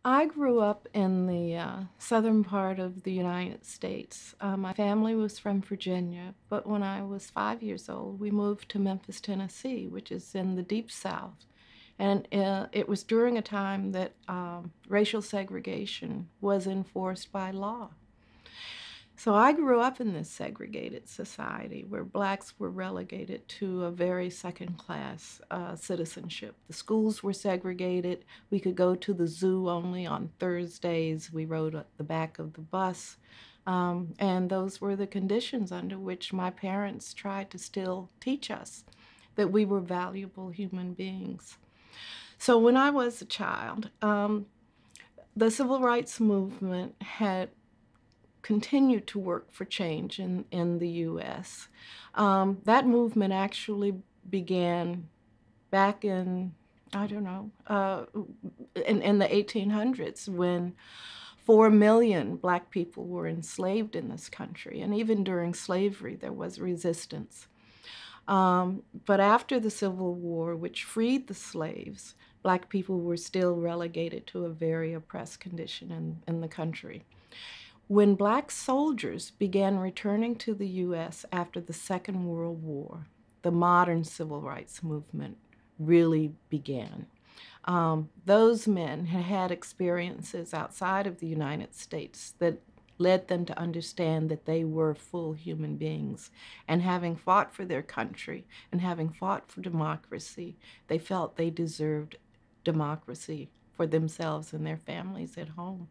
I grew up in the southern part of the United States. My family was from Virginia, but when I was 5 years old, we moved to Memphis, Tennessee, which is in the deep South. And it was during a time that racial segregation was enforced by law. So I grew up in this segregated society where blacks were relegated to a very second-class citizenship. The schools were segregated. We could go to the zoo only on Thursdays. We rode at the back of the bus. And those were the conditions under which my parents tried to still teach us that we were valuable human beings. So when I was a child, the civil rights movement had continued to work for change in the U.S. That movement actually began back in, I don't know, in the 1800s when 4 million black people were enslaved in this country. And even during slavery, there was resistance. But after the Civil War, which freed the slaves, black people were still relegated to a very oppressed condition in the country. When black soldiers began returning to the U.S. after the Second World War, the modern civil rights movement really began. Those men had had experiences outside of the United States that led them to understand that they were full human beings. And having fought for their country and having fought for democracy, they felt they deserved democracy for themselves and their families at home.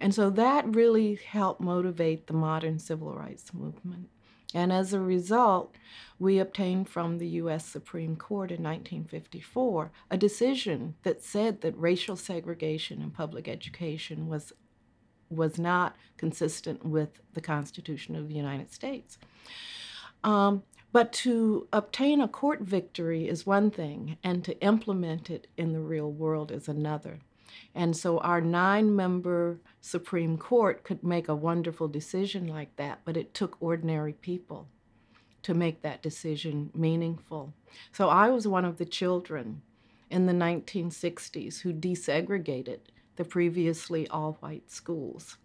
And so that really helped motivate the modern civil rights movement. And as a result, we obtained from the U.S. Supreme Court in 1954 a decision that said that racial segregation in public education was not consistent with the Constitution of the United States. But to obtain a court victory is one thing, and to implement it in the real world is another. And so our 9-member Supreme Court could make a wonderful decision like that, but it took ordinary people to make that decision meaningful. So I was one of the children in the 1960s who desegregated the previously all-white schools.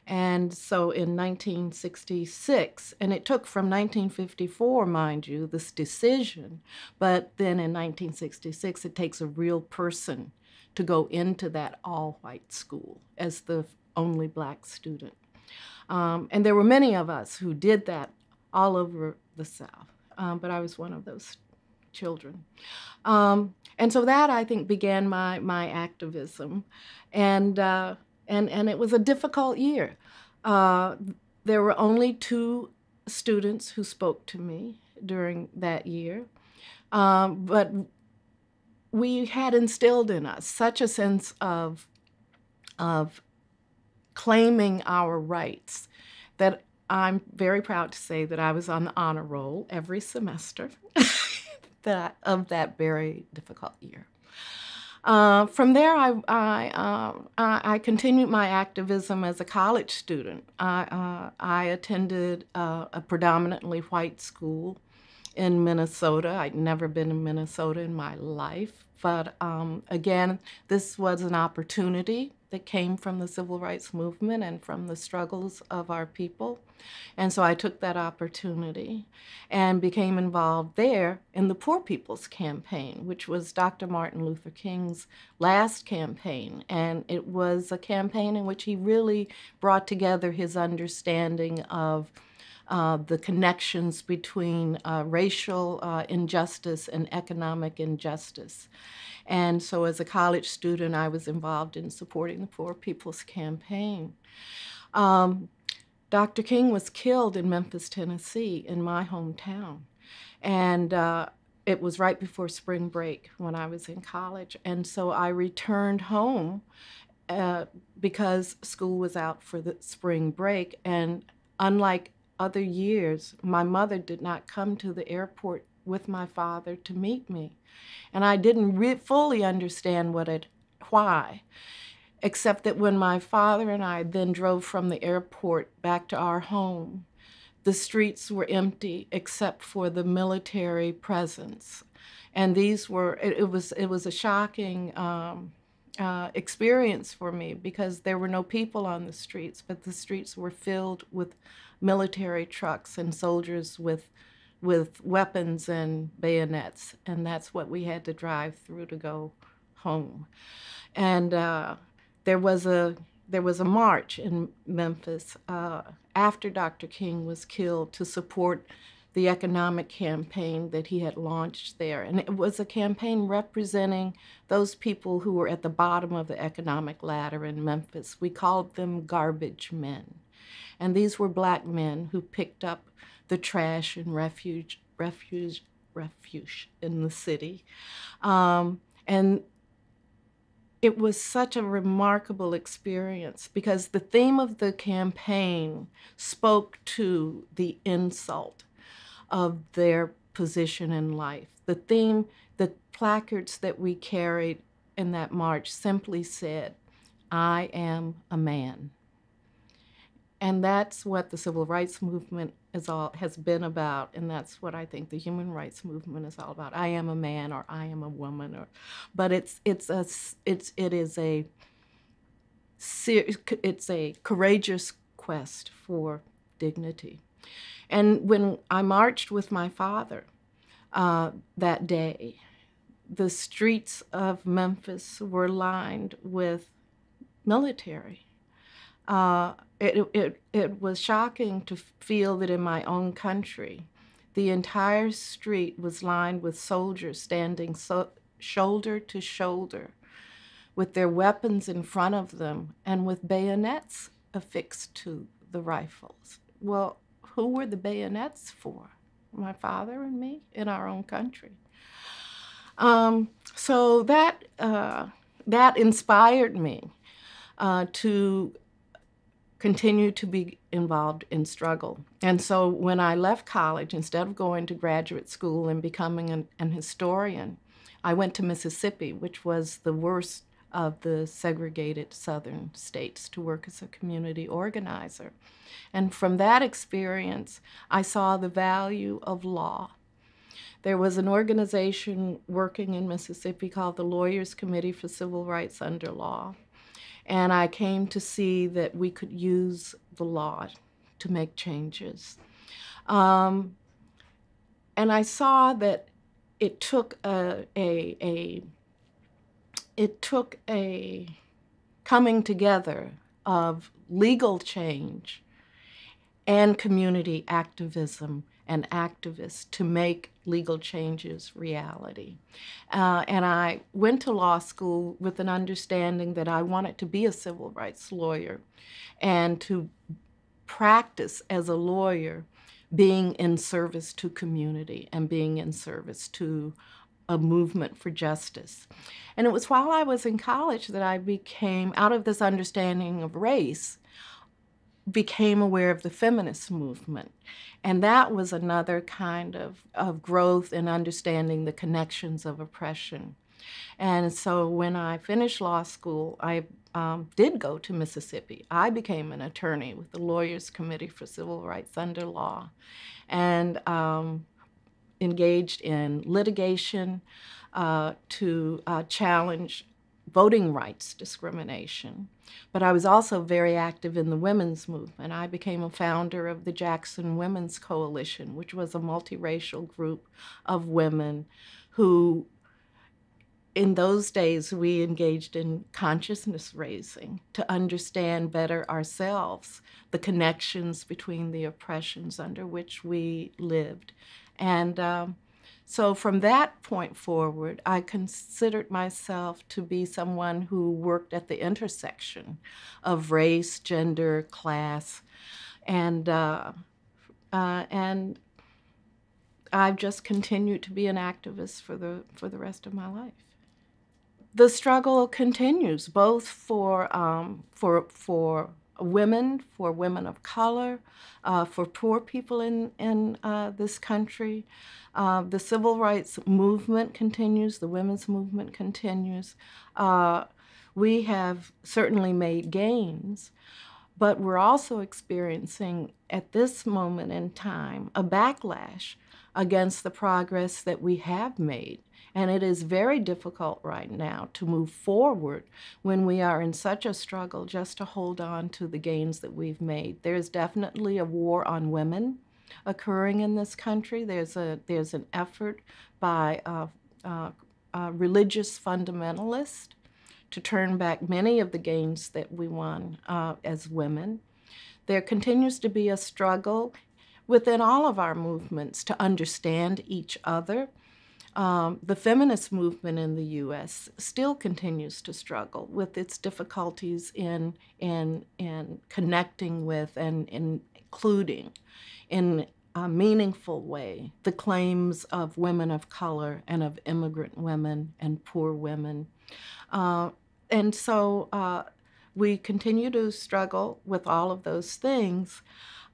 And so in 1966, and it took from 1954, mind you, this decision, but then in 1966, it takes a real person to go into that all-white school as the only black student. And there were many of us who did that all over the South, but I was one of those children. And so that, I think, began my activism. And it was a difficult year. There were only 2 students who spoke to me during that year, but we had instilled in us such a sense of claiming our rights that I'm very proud to say that I was on the honor roll every semester of that very difficult year. From there, I continued my activism as a college student. I attended a predominantly white school in Minnesota. I'd never been in Minnesota in my life, but again, this was an opportunity that came from the civil rights movement and from the struggles of our people. And so I took that opportunity and became involved there in the Poor People's Campaign, which was Dr. Martin Luther King's last campaign. And it was a campaign in which he really brought together his understanding of the connections between racial injustice and economic injustice. And so as a college student, I was involved in supporting the Poor People's Campaign. Dr. King was killed in Memphis, Tennessee, in my hometown. And it was right before spring break when I was in college. And so I returned home because school was out for the spring break. And unlike other years, my mother did not come to the airport with my father to meet me. And I didn't fully understand why, except that when my father and I then drove from the airport back to our home, the streets were empty except for the military presence. And these were, it was a shocking experience for me because there were no people on the streets, but the streets were filled with military trucks and soldiers with weapons and bayonets, and that's what we had to drive through to go home. And there was a march in Memphis after Dr. King was killed to support the economic campaign that he had launched there. And it was a campaign representing those people who were at the bottom of the economic ladder in Memphis. We called them garbage men. And these were black men who picked up the trash and refuse in the city. And it was such a remarkable experience because the theme of the campaign spoke to the insult of their position in life. The theme, the placards that we carried in that march simply said, "I am a man." And that's what the civil rights movement has been about, and that's what I think the human rights movement is all about. I am a man, or I am a woman, but it's a courageous quest for dignity. And when I marched with my father that day, the streets of Memphis were lined with military. It was shocking to feel that in my own country, the entire street was lined with soldiers standing shoulder to shoulder with their weapons in front of them and with bayonets affixed to the rifles. Well, who were the bayonets for? My father and me in our own country. So that inspired me to continue to be involved in struggle. And so when I left college, instead of going to graduate school and becoming an historian, I went to Mississippi, which was the worst of the segregated southern states, to work as a community organizer. And from that experience, I saw the value of law. There was an organization working in Mississippi called the Lawyers Committee for Civil Rights Under Law. And I came to see that we could use the law to make changes. And I saw that it took a coming together of legal change and community activism and activists to make legal changes reality. And I went to law school with an understanding that I wanted to be a civil rights lawyer and to practice as a lawyer being in service to community and being in service to a movement for justice. And it was while I was in college that I became, out of this understanding of race, became aware of the feminist movement. And that was another kind of growth in understanding the connections of oppression. And so when I finished law school, I did go to Mississippi. I became an attorney with the Lawyers Committee for Civil Rights Under Law and engaged in litigation to challenge voting rights discrimination. But I was also very active in the women's movement. I became a founder of the Jackson Women's Coalition, which was a multiracial group of women who, in those days, we engaged in consciousness raising to understand better ourselves, the connections between the oppressions under which we lived. And so from that point forward, I considered myself to be someone who worked at the intersection of race, gender, class, and I've just continued to be an activist for the rest of my life. The struggle continues, both for women of color, for poor people in this country. The civil rights movement continues, the women's movement continues. We have certainly made gains, but we're also experiencing at this moment in time a backlash against the progress that we have made. And it is very difficult right now to move forward when we are in such a struggle just to hold on to the gains that we've made. There's definitely a war on women occurring in this country. There's an effort by religious fundamentalists to turn back many of the gains that we won as women. There continues to be a struggle within all of our movements to understand each other. The feminist movement in the U.S. still continues to struggle with its difficulties in connecting with and including in a meaningful way the claims of women of color and of immigrant women and poor women. And so we continue to struggle with all of those things.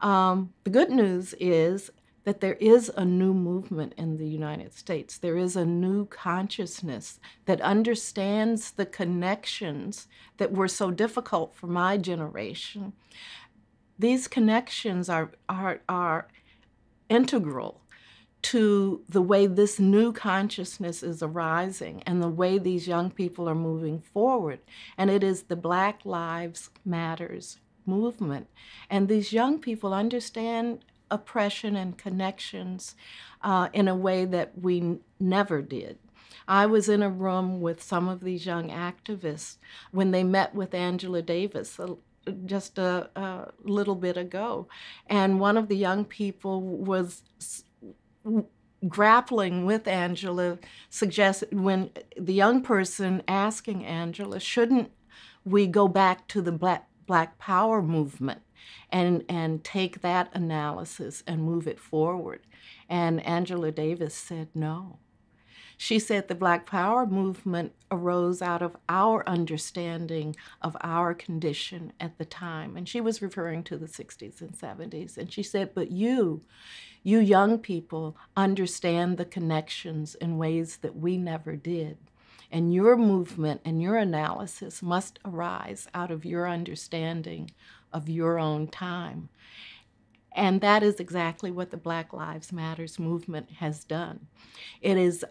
The good news is that there is a new movement in the United States. There is a new consciousness that understands the connections that were so difficult for my generation. These connections are integral to the way this new consciousness is arising and the way these young people are moving forward. And it is the Black Lives Matters movement. And these young people understand oppression and connections in a way that we never did. I was in a room with some of these young activists when they met with Angela Davis just a little bit ago. And one of the young people was grappling with Angela, suggested when the young person asking Angela, shouldn't we go back to the Black Power movement and take that analysis and move it forward? And Angela Davis said no. She said the Black Power movement arose out of our understanding of our condition at the time. And she was referring to the 60s and 70s. And she said, but you young people understand the connections in ways that we never did. And your movement and your analysis must arise out of your understanding of your own time. And that is exactly what the Black Lives Matters movement has done. It is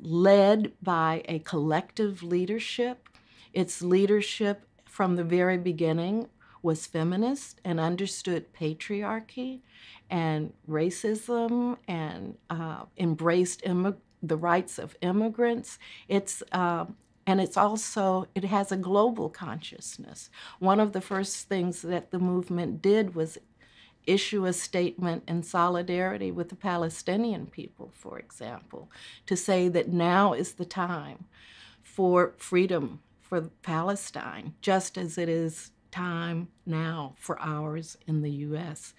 led by a collective leadership. Its leadership from the very beginning was feminist and understood patriarchy and racism and embraced the rights of immigrants. And it has a global consciousness. One of the first things that the movement did was issue a statement in solidarity with the Palestinian people, for example, to say that now is the time for freedom for Palestine, just as it is time now for ours in the U.S.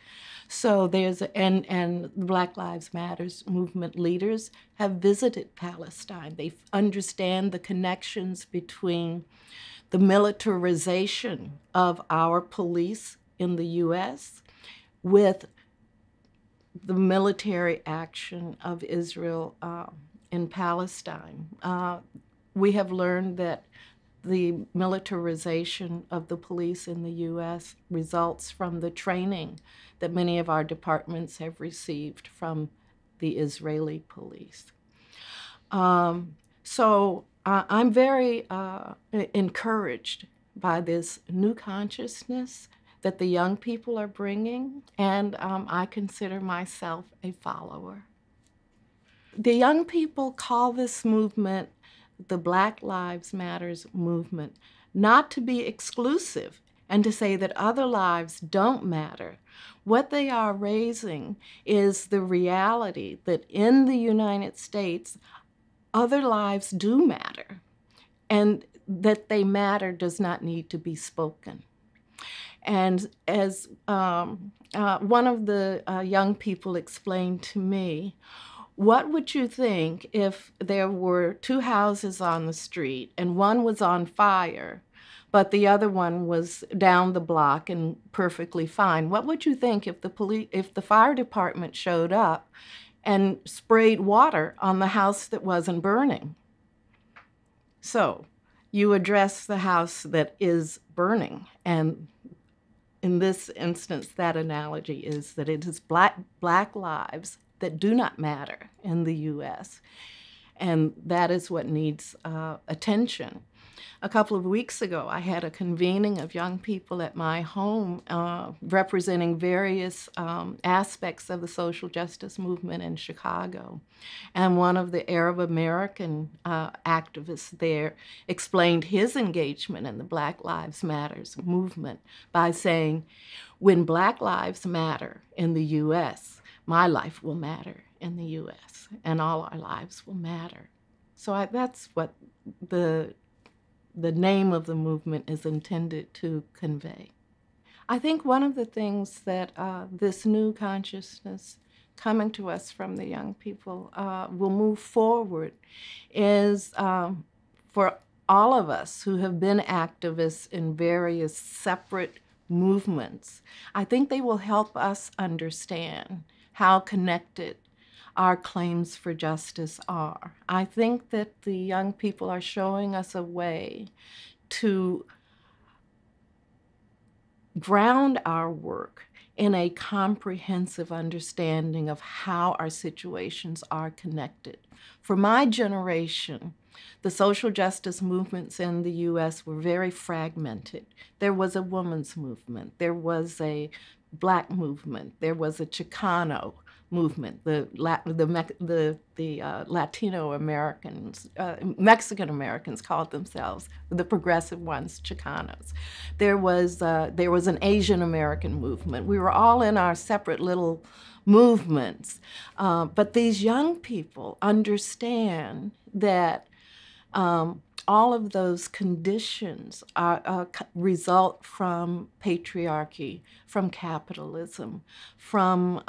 So and the Black Lives Matters movement leaders have visited Palestine. They understand the connections between the militarization of our police in the U.S. with the military action of Israel in Palestine. We have learned that the militarization of the police in the U.S. results from the training that many of our departments have received from the Israeli police. So I'm very encouraged by this new consciousness that the young people are bringing, and I consider myself a follower. The young people call this movement the Black Lives Matters movement, not to be exclusive and to say that other lives don't matter. What they are raising is the reality that in the United States, other lives do matter, and that they matter does not need to be spoken. And as one of the young people explained to me, what would you think if there were two houses on the street and one was on fire, but the other one was down the block and perfectly fine? What would you think if the fire department showed up and sprayed water on the house that wasn't burning? So you address the house that is burning, and in this instance, that analogy is that it is black lives that do not matter in the U.S., and that is what needs attention. A couple of weeks ago, I had a convening of young people at my home representing various aspects of the social justice movement in Chicago. And one of the Arab American activists there explained his engagement in the Black Lives Matter movement by saying, when Black lives matter in the U.S., my life will matter in the U.S., and all our lives will matter. So that's what the name of the movement is intended to convey. I think one of the things that this new consciousness coming to us from the young people will move forward is for all of us who have been activists in various separate movements, I think they will help us understand how connected our claims for justice are. I think that the young people are showing us a way to ground our work in a comprehensive understanding of how our situations are connected. For my generation, the social justice movements in the U.S. were very fragmented. There was a women's movement, there was a Black movement, there was a Chicano movement, the Latino Americans, Mexican Americans called themselves, the progressive ones, Chicanos. There was an Asian American movement. We were all in our separate little movements. But these young people understand that all of those conditions result from patriarchy, from capitalism, from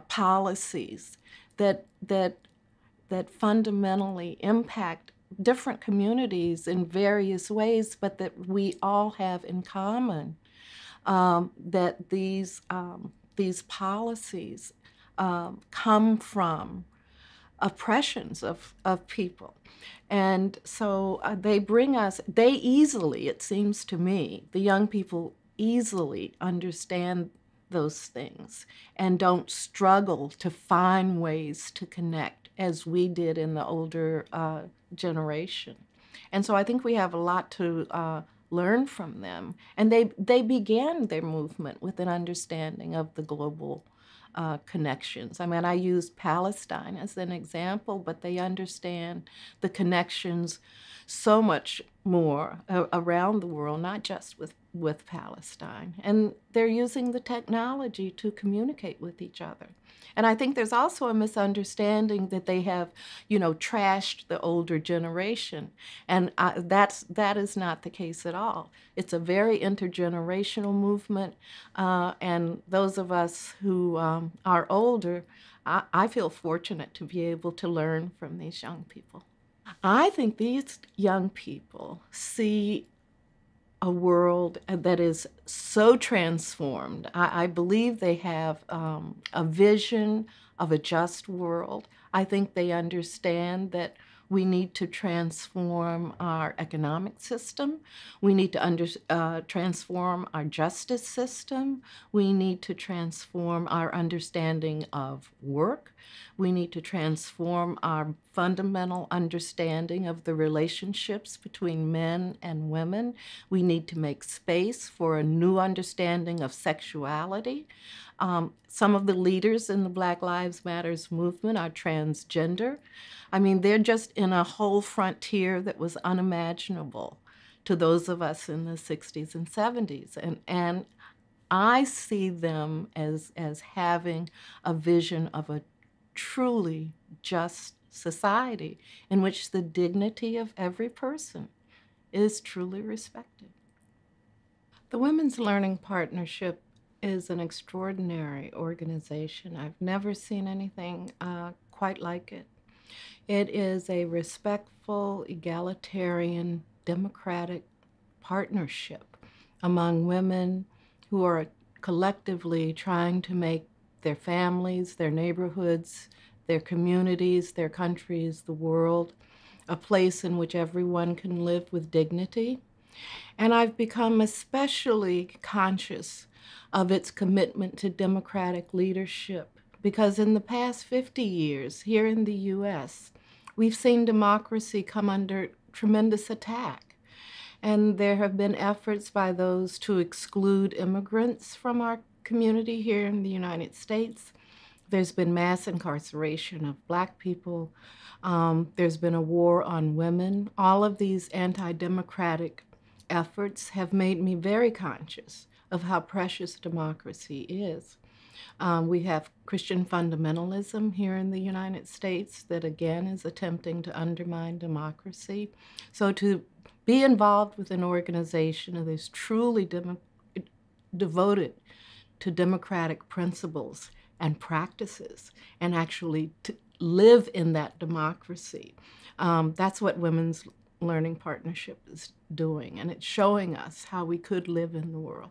policies that fundamentally impact different communities in various ways, but that we all have in common. That these policies come from oppressions of people. And so they easily, it seems to me, the young people easily understand those things and don't struggle to find ways to connect as we did in the older generation. And so I think we have a lot to learn from them. And they began their movement with an understanding of the global connections. I mean, I use Palestine as an example, but they understand the connections so much more around the world, not just with Palestine. And they're using the technology to communicate with each other. And I think there's also a misunderstanding that they have, trashed the older generation. And that is not the case at all. It's a very intergenerational movement. And those of us who are older, I feel fortunate to be able to learn from these young people. I think these young people see a world that is so transformed. I believe they have a vision of a just world. I think they understand that we need to transform our economic system. We need to transform our justice system. We need to transform our understanding of work. We need to transform our fundamental understanding of the relationships between men and women. We need to make space for a new understanding of sexuality. Some of the leaders in the Black Lives Matter movement are transgender. I mean, they're just in a whole frontier that was unimaginable to those of us in the 60s and 70s. And I see them as having a vision of a truly just society in which the dignity of every person is truly respected. The Women's Learning Partnership is an extraordinary organization. I've never seen anything quite like it. It is a respectful, egalitarian, democratic partnership among women who are collectively trying to make their families, their neighborhoods, their communities, their countries, the world, a place in which everyone can live with dignity, And I've become especially conscious of its commitment to democratic leadership because in the past 50 years here in the US, we've seen democracy come under tremendous attack. And there have been efforts by those to exclude immigrants from our community here in the United States. There's been mass incarceration of Black people. There's been a war on women. All of these anti-democratic efforts have made me very conscious of how precious democracy is. We have Christian fundamentalism here in the United States that again is attempting to undermine democracy. So to be involved with an organization that is truly devoted to democratic principles and practices and actually to live in that democracy, that's what Women's Learning Partnership is doing, and it's showing us how we could live in the world.